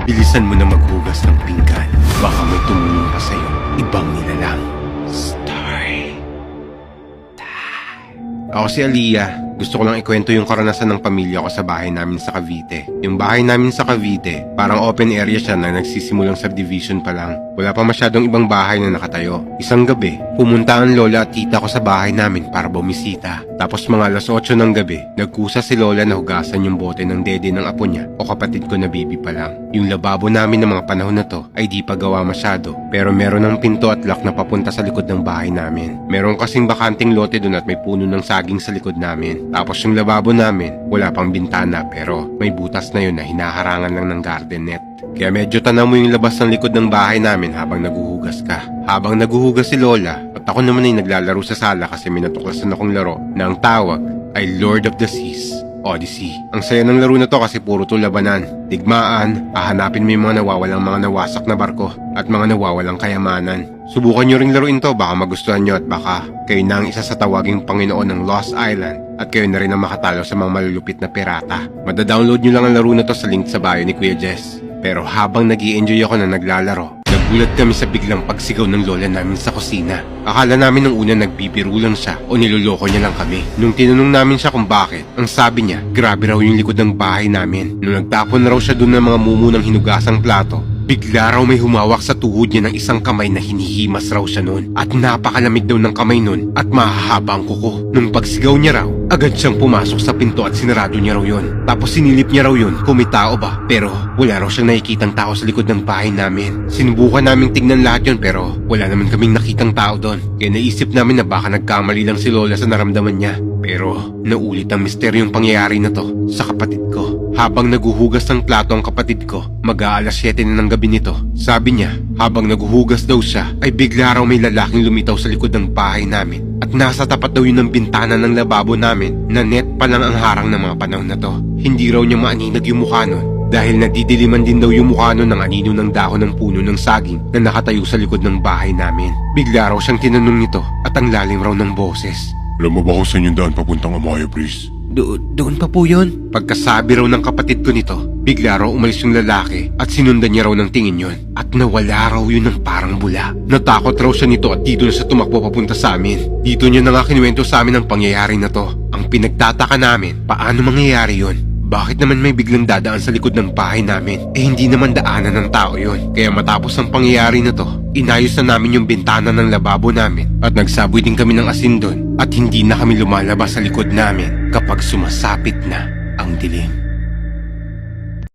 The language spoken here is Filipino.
Bilisan mo na maghugas ng pinggan. Baka may tumulong pa sa'yo. Ibang nilalang. Story. Ako si Aliyah. Gusto ko lang ikwento yung karanasan ng pamilya ko sa bahay namin sa Cavite. Yung bahay namin sa Cavite, parang open area siya na nagsisimulang subdivision pa lang. Wala pa masyadong ibang bahay na nakatayo. Isang gabi, pumunta ang lola at tita ko sa bahay namin para bumisita. Tapos mga alas 8 ng gabi, nagkusa si lola na hugasan yung bote ng dede ng apo niya o kapatid ko na baby pa lang. Yung lababo namin ng mga panahon na to ay di pa gawa masyado. Pero meron ng pinto at lock na papunta sa likod ng bahay namin. Meron kasing bakanting lote dun at may puno ng saging sa likod namin. Tapos yung lababo namin, wala pang bintana pero may butas na yun na hinaharangan lang ng garden net. Kaya medyo tanaw mo yung labas ng likod ng bahay namin habang naguhugas ka. Habang naguhugas si Lola at ako naman ay naglalaro sa sala kasi may natuklasan akong laro na ang tawag ay Lord of the Seas Odyssey. Ang saya ng laro na to kasi puro to labanan, digmaan, hahanapin mo yung mga nawawalang mga nawasak na barko at mga nawawalang kayamanan. Subukan nyo ring laruin to, baka magustuhan nyo at baka kayo na ang isa sa tawaging Panginoon ng Lost Island at kayo na rin ang makatalo sa mga malulupit na pirata. Madadownload nyo lang ang laro na to sa link sa bio ni Kuya Jess. Pero habang nag-i-enjoy ako na naglalaro, nagulat kami sa biglang pagsigaw ng lola namin sa kusina. Akala namin nung una nagbibiro lang siya o niloloko niya lang kami. Nung tinanong namin siya kung bakit, ang sabi niya, grabe raw yung likod ng bahay namin. Nung nagtapon raw siya doon ng mga mumu ng hinugasang plato, bigla raw may humawak sa tuhod niya ng isang kamay na hinihimas raw siya noon. At napakalamig daw ng kamay noon at mahahaba ang kuko. Nung pagsigaw niya raw, agad siyang pumasok sa pinto at sinarado niya raw yun. Tapos sinilip niya raw yun kung may tao ba. Pero wala raw siyang nakikitang tao sa likod ng bahay namin. Sinubukan naming tignan lahat yun pero wala naman kaming nakitang tao doon. Kaya naisip namin na baka nagkamali lang si Lola sa naramdaman niya. Pero naulit ang misteryong pangyayari na to sa kapatid ko. Habang naguhugas ng plato ang kapatid ko, mag-aalas 7 na ng gabi nito. Sabi niya, habang naguhugas daw siya, ay bigla raw may lalaking lumitaw sa likod ng bahay namin. At nasa tapat daw yun ng bintana ng lababo namin na net pa lang ang harang ng mga panahon na to. Hindi raw niya maaninag yung mukha nun. Dahil nadidiliman din daw yung mukha nun ng anino ng dahon ng puno ng saging na nakatayo sa likod ng bahay namin. Bigla raw siyang tinanong nito at ang lalim raw ng boses. Alam mo ba kung saan yung daan papuntang Amaya, Breeze? Doon pa po yun. Pagkasabi raw ng kapatid ko nito, bigla raw umalis yung lalaki at sinundan niya raw ng tingin yun. At nawala raw yun ng parang bula. Natakot raw siya nito at dito na siya tumakbo papunta sa amin. Dito niya na nga kinuwento sa amin ang pangyayari na to. Ang pinagtataka namin, paano mangyayari yun? Bakit naman may biglang dadaan sa likod ng bahay namin? Hindi naman daanan ng tao yun. Kaya matapos ang pangyayari na to, inayos na namin yung bintana ng lababo namin at nagsaboy din kami ng asin doon at hindi na kami lumalabas sa likod namin kapag sumasapit na ang dilim.